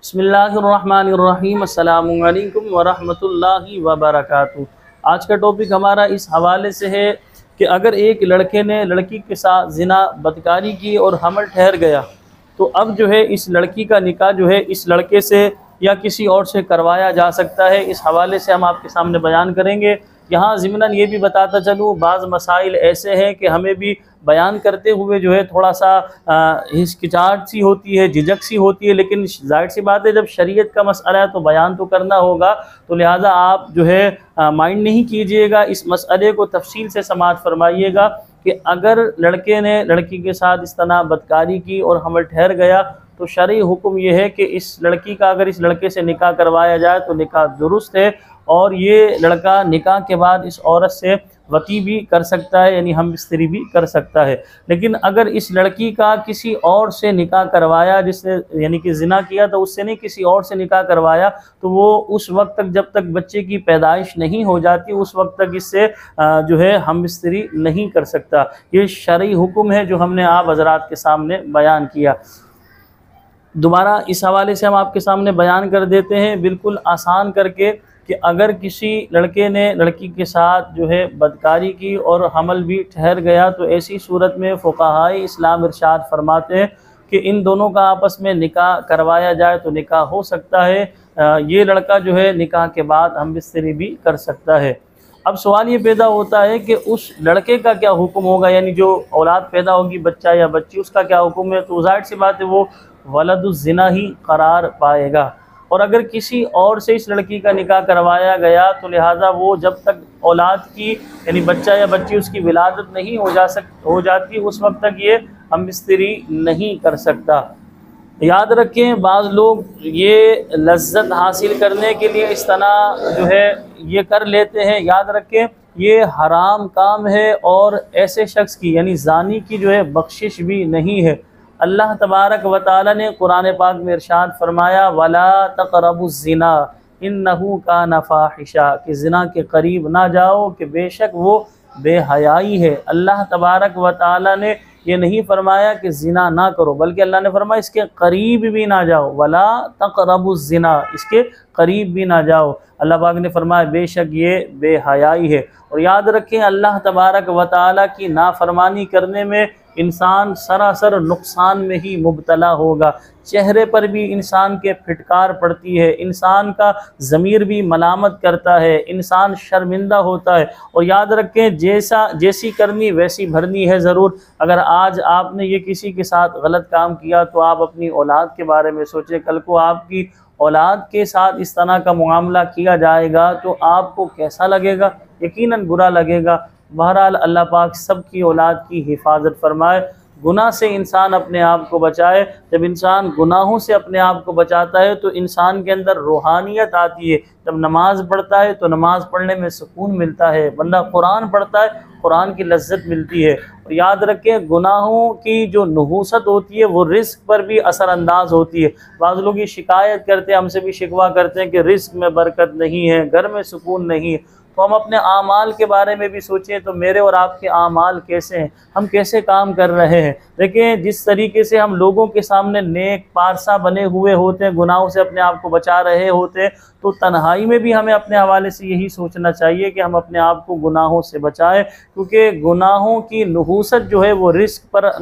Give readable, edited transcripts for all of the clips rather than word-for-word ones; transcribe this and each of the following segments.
बिस्मिल्लाहिर्रहमानिर्रहीम अस्सलामु अलैकुम वरहमतुल्लाहि वबरकातुहू। आज का टॉपिक हमारा इस हवाले से है कि अगर एक लड़के ने लड़की के साथ ज़िना बदकारी की और हमल ठहर गया तो अब जो है इस लड़की का निकाह जो है इस लड़के से या किसी और से करवाया जा सकता है। इस हवाले से हम आपके सामने बयान करेंगे। यहाँ ज़िमनन ये भी बताता चलूँ, बाज़ मसाइल ऐसे हैं कि हमें भी बयान करते हुए जो है थोड़ा सा हिचकिचाहट सी होती है, झिझक सी होती है, लेकिन जाहिर सी बात है जब शरीयत का मसला है तो बयान तो करना होगा। तो लिहाजा आप जो है माइंड नहीं कीजिएगा, इस मसले को तफसील से समाअत फरमाइएगा कि अगर लड़के ने लड़की के साथ इस तरह बदकारी की और हमल ठहर गया तो शरई हुक्म यह है कि इस लड़की का अगर इस लड़के से निकाह करवाया जाए तो निकाह दुरुस्त है और ये लड़का निकाह के बाद इस औरत से वती भी कर सकता है, यानी हम बिस्तरी भी कर सकता है। लेकिन अगर इस लड़की का किसी और से निकाह करवाया, जिसने यानी कि ज़िना किया तो उससे नहीं, किसी और से निकाह करवाया, तो वो उस वक्त तक जब तक बच्चे की पैदाइश नहीं हो जाती उस वक्त तक इससे जो है हम बिस्तरी नहीं कर सकता। ये शरई हुक्म है जो हमने आप हज़रात के सामने बयान किया। दोबारा इस हवाले से हम आपके सामने बयान कर देते हैं बिल्कुल आसान करके कि अगर किसी लड़के ने लड़की के साथ जो है बदकारी की और हमल भी ठहर गया तो ऐसी सूरत में फ़ुक़हाए इस्लाम इरशाद फरमाते हैं कि इन दोनों का आपस में निकाह करवाया जाए तो निकाह हो सकता है। ये लड़का जो है निकाह के बाद हम बिस्तरी भी कर सकता है। अब सवाल ये पैदा होता है कि उस लड़के का क्या हुक्म होगा, यानी जो औलाद पैदा होगी, बच्चा या बच्ची, उसका क्या हुक्म है। तो ज़ाहिर सी बात है वो वलदुज़्ज़िना ही करार पाएगा। और अगर किसी और से इस लड़की का निकाह करवाया गया तो लिहाजा वो जब तक औलाद की यानी बच्चा या बच्ची उसकी विलादत नहीं हो जाती उस वक्त तक ये हम बिस्तरी नहीं कर सकता। याद रखें, बाज़ लोग ये लज्जत हासिल करने के लिए इस तरह जो है ये कर लेते हैं। याद रखें ये हराम काम है और ऐसे शख्स की यानी ज़ानी की जो है बख्शिश भी नहीं है। अल्लाह तबारक व तआला ने कुरान पाक में इरशाद फरमाया वला तक़रबुज़्ज़िना इन्नहु काना फ़ाहिशा, कि ज़िना के करीब ना जाओ कि बेशक वो बेहयाई है। अल्लाह तबारक व तआला ने ये नहीं फरमाया कि ज़िना ना करो, बल्कि अल्लाह ने फरमाया इसके करीब भी ना जाओ, वला तक़रबुज़्ज़िना, इसके करीब भी ना जाओ। अल्लाह पाक ने फरमाया बेशक ये बेहयाई है। और याद रखें अल्लाह तबारक व तआला की नाफरमानी करने में इंसान सरासर नुकसान में ही मुब्तला होगा। चेहरे पर भी इंसान के फिटकार पड़ती है, इंसान का ज़मीर भी मलामत करता है, इंसान शर्मिंदा होता है। और याद रखें जैसी करनी वैसी भरनी है ज़रूर। अगर आज आपने ये किसी के साथ गलत काम किया तो आप अपनी औलाद के बारे में सोचें, कल को आपकी औलाद के साथ इस तरह का मुआमला किया जाएगा तो आपको कैसा लगेगा? यकीनन बुरा लगेगा। बहरहाल अल्लाह पाक सबकी औलाद की हिफाजत फरमाए, गुनाह से इंसान अपने आप को बचाए। जब इंसान गुनाहों से अपने आप को बचाता है तो इंसान के अंदर रूहानियत आती है। जब नमाज़ पढ़ता है तो नमाज़ पढ़ने में सुकून मिलता है, बंदा कुरान पढ़ता है कुरान की लज्जत मिलती है। और याद रखें गुनाहों की जो नहूसत होती है वो रिस्क पर भी असरअंदाज होती है। बाज़ लोग ये शिकायत करते हैं, हमसे भी शिकवा करते हैं कि रिस्क में बरकत नहीं है, घर में सुकून नहीं है। तो हम अपने आमाल के बारे में भी सोचें तो मेरे और आपके आमाल कैसे हैं, हम कैसे काम कर रहे हैं। देखें जिस तरीके से हम लोगों के सामने नेक पारसा बने हुए होते हैं, गुनाहों से अपने आप को बचा रहे होते हैं, तो तन्हाई में भी हमें अपने हवाले से यही सोचना चाहिए कि हम अपने आप को गुनाहों से बचाएं, क्योंकि गुनाहों की नहूसत जो है वो रिस्क पर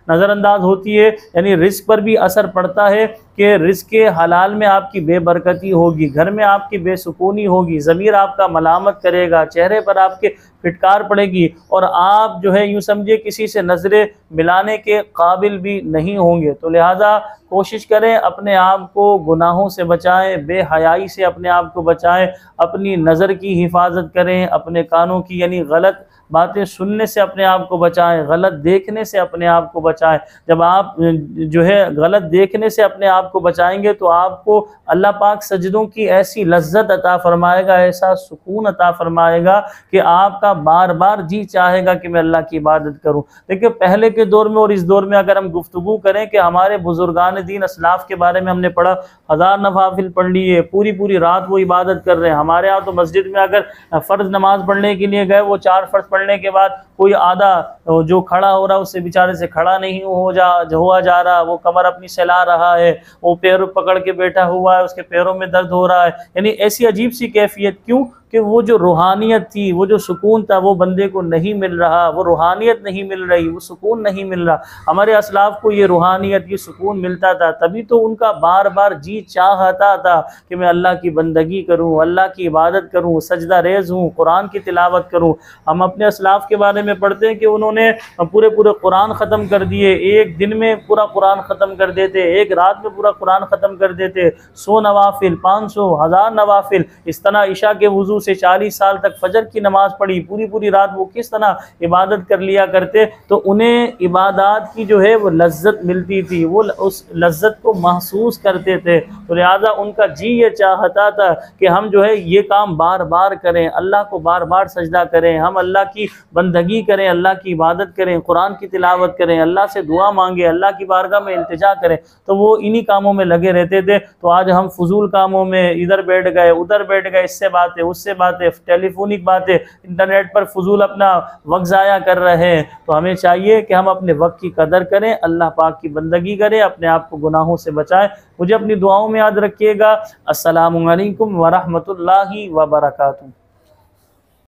नज़रअंदाज होती है। यानी रिस्क पर भी असर पड़ता है कि रिस्क के हलाल में आपकी बेबरकती होगी, घर में आपकी बेसुकूनी होगी, ज़मीर आपका मलामत करेगा, चेहरे पर आपके फिटकार पड़ेगी और आप जो है यूँ समझिए किसी से नज़रें मिलाने के काबिल भी नहीं होंगे। तो लिहाजा कोशिश करें अपने आप को गुनाहों से बचाएं, बेहयाई से अपने आप को बचाएं, अपनी नज़र की हिफाजत करें, अपने कानों की यानी गलत बातें सुनने से अपने आप को बचाएं, गलत देखने से अपने आप को बचाएं। जब आप जो है गलत देखने से अपने आप को बचाएंगे तो आपको अल्लाह पाक सजदों की ऐसी लज्जत अता फरमाएगा, ऐसा सुकून अता फरमाएगा कि आपका बार बार जी चाहेगा कि मैं अल्लाह की इबादत करूं। देखिए पहले के दौर में और इस दौर में अगर हम गुफ्तगू करें कि हमारे बुजुर्गान दीन असलाफ के बारे में हमने पढ़ा, 1000 नवाफिल पढ़ लिए, पूरी पूरी रात वो इबादत कर रहे हैं। हमारे यहाँ तो मस्जिद में अगर फ़र्ज़ नमाज पढ़ने के लिए गए वो 4 फ़र्ज़ पढ़ने के बाद कोई आधा जो खड़ा हो रहा है उससे बेचारे से खड़ा नहीं हुआ जा रहा, वो कमर अपनी सहला रहा है, वो पैर पकड़ के बैठा हुआ है, उसके पैरों में दर्द हो रहा है। यानी ऐसी अजीब सी कैफियत क्यों कि वो जो रूहानियत थी, वो जो सुकून था, वो बंदे को नहीं मिल रहा, वो रूहानियत नहीं मिल रही, वो सुकून नहीं मिल रहा। हमारे असलाफ को ये रूहानियत, ये सुकून मिलता था, तभी तो उनका बार बार जी चाहता था कि मैं अल्लाह की बंदगी करूं, अल्लाह की इबादत करूं, सजदा रेज़ हूँ, कुरान की तिलावत करूं। हम अपने असलाफ के बारे में पढ़ते हैं कि उन्होंने पूरे कुरान ख़त्म कर दिए, एक दिन में पूरा कुरान ख़त्म कर देते, एक रात में पूरा कुरान ख़त्म कर देते, 100 नवाफिल, 500, 1000 नवाफिल। इस तरह इशा के वज़ू से 40 साल तक फजर की नमाज़ पढ़ी, पूरी पूरी रात वो किस तरह इबादत कर लिया करते। तो उन्हें इबादत की जो है वो लज्जत मिलती थी, वो उस लज्जत को महसूस करते थे। तो लिहाजा उनका जी ये चाहता था कि हम जो है ये काम बार बार करें, अल्लाह को बार बार सजदा करें, हम अल्लाह की बंदगी करें, अल्लाह की इबादत करें, कुरान की तिलावत करें, अल्लाह से दुआ मांगे, अल्लाह की बारगाह में इल्तिजा करें। तो वो इन्हीं कामों में लगे रहते थे। तो आज हम फजूल कामों में इधर बैठ गए, उधर बैठ गए, इससे बातें उससे बातें, टेलीफोनिक बातें, इंटरनेट पर फजूल अपना वक्त ज़ाया कर रहे हैं। तो हमें चाहिए कि हम अपने वक्त की कदर करें, अल्लाह पाक की बंदगी करें, अपने आप को गुनाहों से बचाएं। मुझे अपनी दुआओं में याद रखिएगा। अस्सलामु अलैकुम व रहमतुल्लाहि व बरकातुहू।